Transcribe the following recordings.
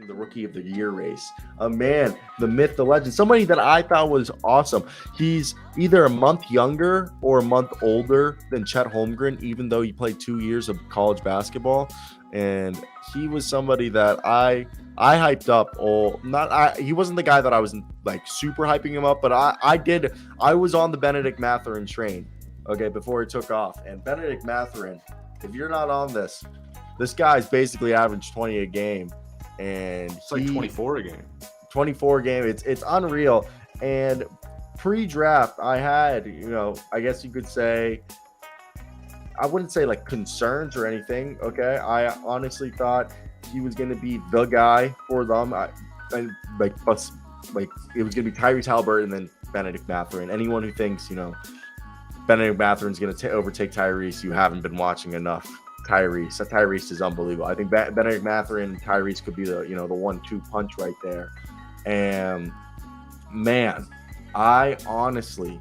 winning the Rookie of the Year race. A man, the myth, the legend, somebody that I thought was awesome. He's either a month younger or a month older than Chet Holmgren, even though he played 2 years of college basketball. And he was somebody that I hyped up. He wasn't the guy that I was like super hyping him up, but I was on the Bennedict Mathurin train, okay, before he took off. And Bennedict Mathurin, if you're not on this guy's basically averaged 20 a game, and it's like 24 a game. 24 a game. It's unreal. And pre-draft, I had, I guess you could say, I wouldn't say like concerns or anything. Okay, I honestly thought he was going to be the guy for them. It was going to be Tyrese Halliburton and then Bennedict Mathurin. Anyone who thinks Bennedict Mathurin's going to overtake Tyrese, you haven't been watching enough. Tyrese is unbelievable. I think Bennedict Mathurin and Tyrese could be the 1-2 punch right there. And man, I honestly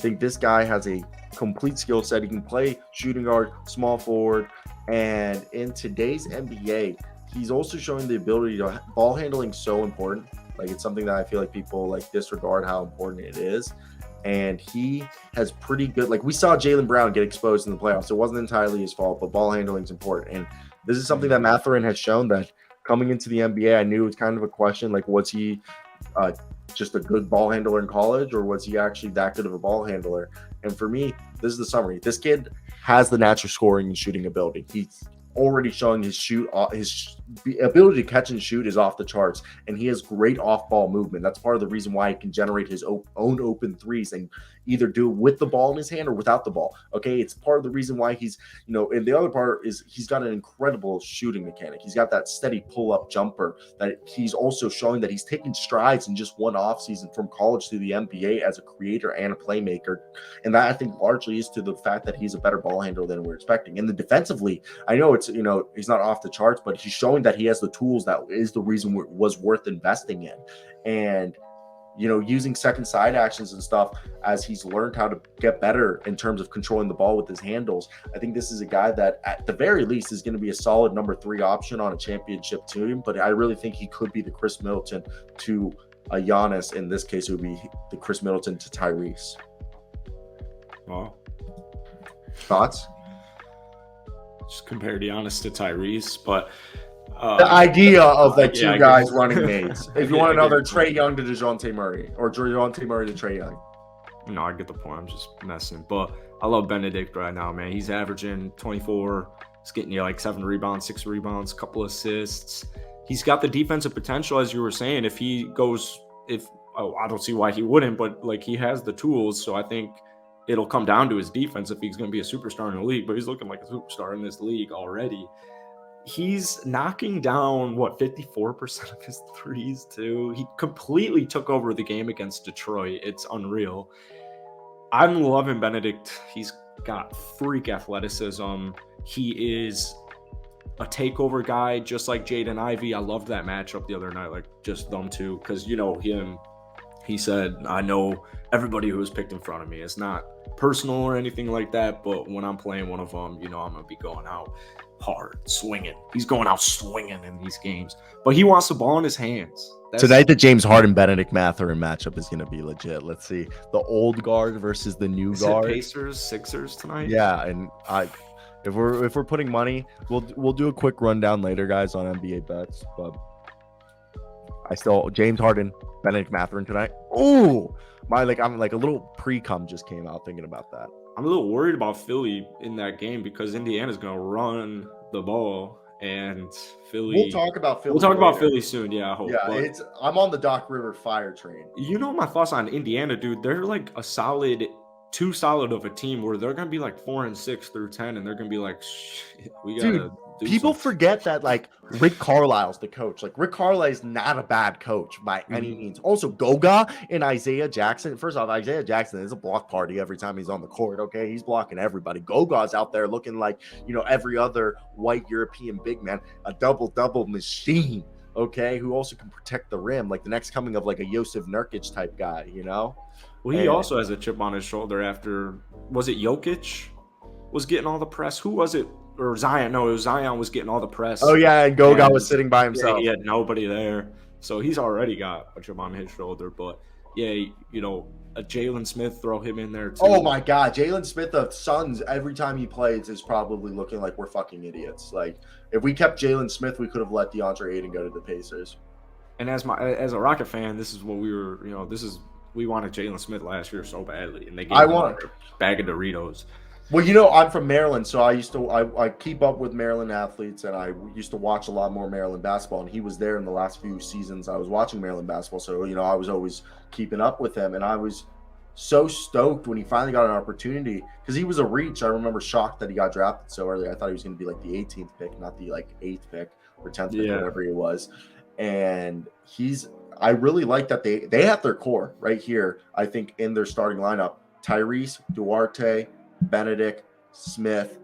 think this guy has a complete skill set. He can play shooting guard, small forward, and in today's NBA, he's also showing the ability to ball handling so important. Like, it's something that I feel like people like disregard how important it is. And he has pretty good, like we saw Jaylen Brown get exposed in the playoffs. It wasn't entirely his fault, but ball handling is important. And this is something that Mathurin has shown that coming into the NBA, I knew it was kind of a question. Like, was he just a good ball handler in college, or was he actually that good of a ball handler? And for me, this is the summary. This kid has the natural scoring and shooting ability. He's already showing his ability to catch and shoot is off the charts, and he has great off-ball movement. That's part of the reason why he can generate his own open threes and either do it with the ball in his hand or without the ball. Okay, it's part of the reason why he's, and the other part is he's got an incredible shooting mechanic. He's got that steady pull-up jumper that he's also showing that he's taking strides in just one offseason from college to the NBA as a creator and a playmaker. And that, I think, largely is to the fact that he's a better ball handler than we're expecting. And then defensively, I know it's, he's not off the charts, but he's showing that he has the tools that is the reason it was worth investing in. And using second side actions and stuff as he's learned how to get better in terms of controlling the ball with his handles. I think this is a guy that at the very least is going to be a solid number 3 option on a championship team, but I really think he could be the Chris Middleton to a Giannis. In this case, it would be the Chris Middleton to Tyrese. Wow. Thoughts? Just compared Giannis to Tyrese, but the idea of like two guys running mates. If you want to know, they're Trae Young to DeJounte Murray, or DeJounte Murray to Trae Young. No, I get the point. I'm just messing. But I love Bennedict right now, man. He's averaging 24. He's getting like 7 rebounds, 6 rebounds, couple assists. He's got the defensive potential, as you were saying. I don't see why he wouldn't, but like he has the tools. So I think it'll come down to his defense if he's going to be a superstar in the league. But he's looking like a superstar in this league already. He's knocking down 54% of his threes too. He completely took over the game against Detroit. It's unreal. I'm loving Bennedict. He's got freak athleticism. He is a takeover guy, just like Jaden Ivey. I loved that matchup the other night, like just them two, because him. He said, "I know everybody who was picked in front of me. It's not personal or anything like that, but when I'm playing one of them, I'm gonna be going out hard, swinging. He's going out swinging in these games, but he wants the ball in his hands." Tonight, the James Harden Bennedict Mathurin matchup is going to be legit. Let's see the old guard versus the new guard. Pacers, Sixers tonight. Yeah, and if we're putting money, we'll do a quick rundown later, guys, on NBA bets. But James Harden, Bennedict Mathurin tonight. Oh, I'm like a little pre-cum just came out thinking about that. I'm a little worried about Philly in that game because Indiana's going to run the ball, and Philly. We'll talk about Philly. We'll talk about Philly soon. Yeah, I hope. Yeah, I'm on the Doc River fire train. My thoughts on Indiana, dude. They're like too solid of a team where they're going to be like 4-6 through 10, and they're going to be like, shit, we got to. People forget that like Rick Carlisle's the coach. Like Rick Carlisle is not a bad coach by any means. Also, Goga and Isaiah Jackson. First off, Isaiah Jackson is a block party every time he's on the court. Okay, he's blocking everybody. Goga's out there looking like every other white European big man, a double machine. Okay, who also can protect the rim, like the next coming of like a Josef Nurkic type guy. Well, he also has a chip on his shoulder after, was it Jokic was getting all the press? Who was it or Zion. No, it was Zion was getting all the press. Oh yeah, and Goga And was sitting by yeah, himself. he had nobody there. So he's already got a chip on his shoulder. But yeah, you know, a Jalen Smith, throw him in there too. Oh my God, Jalen Smith of Suns, every time he plays is probably looking like we're fucking idiots. Like if we kept Jalen Smith, we could have let DeAndre Ayton go to the Pacers. And as a Rocket fan, this is what we were, you know, we wanted Jalen Smith last year so badly, and they gave him a bag of Doritos. Well, you know, I'm from Maryland, so I keep up with Maryland athletes, and I used to watch a lot more Maryland basketball. And he was there in the last few seasons. I was watching Maryland basketball, so you know I was always keeping up with him, and I was so stoked when he finally got an opportunity because he was a reach. I remember shocked that he got drafted so early. I thought he was going to be like the 18th pick, not the like 8th pick or 10th pick, whatever he was. And I really like that they have their core right here. I think in their starting lineup, Tyrese, Duarte, Bennedict, Smith,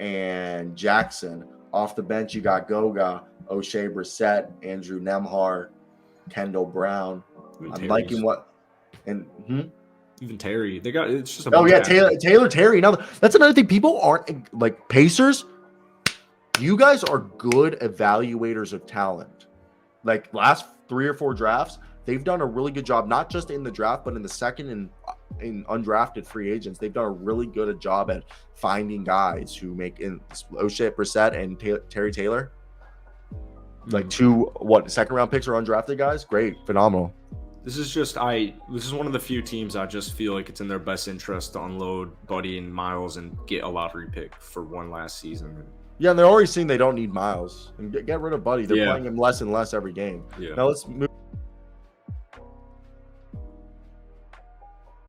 and Jackson. Off the bench, you got Goga, O'Shea Brissett, Andrew Nemhar, Kendall Brown. I'm liking what and even Terry. They got it's just Taylor Terry. Now that's another thing. People aren't like Pacers. You guys are good evaluators of talent. Like last 3 or 4 drafts, they've done a really good job, not just in the draft, but in the second and in undrafted free agents. They've done a really good job at finding guys who make in O'Shea Brissett and Terry Taylor. Like 2 second round picks or undrafted guys. Great, phenomenal. This is one of the few teams I just feel like it's in their best interest to unload Buddy and Miles and get a lottery pick for one last season. Yeah, and they're already seeing they don't need Miles and get rid of Buddy. They're playing him less and less every game. Yeah. Now let's move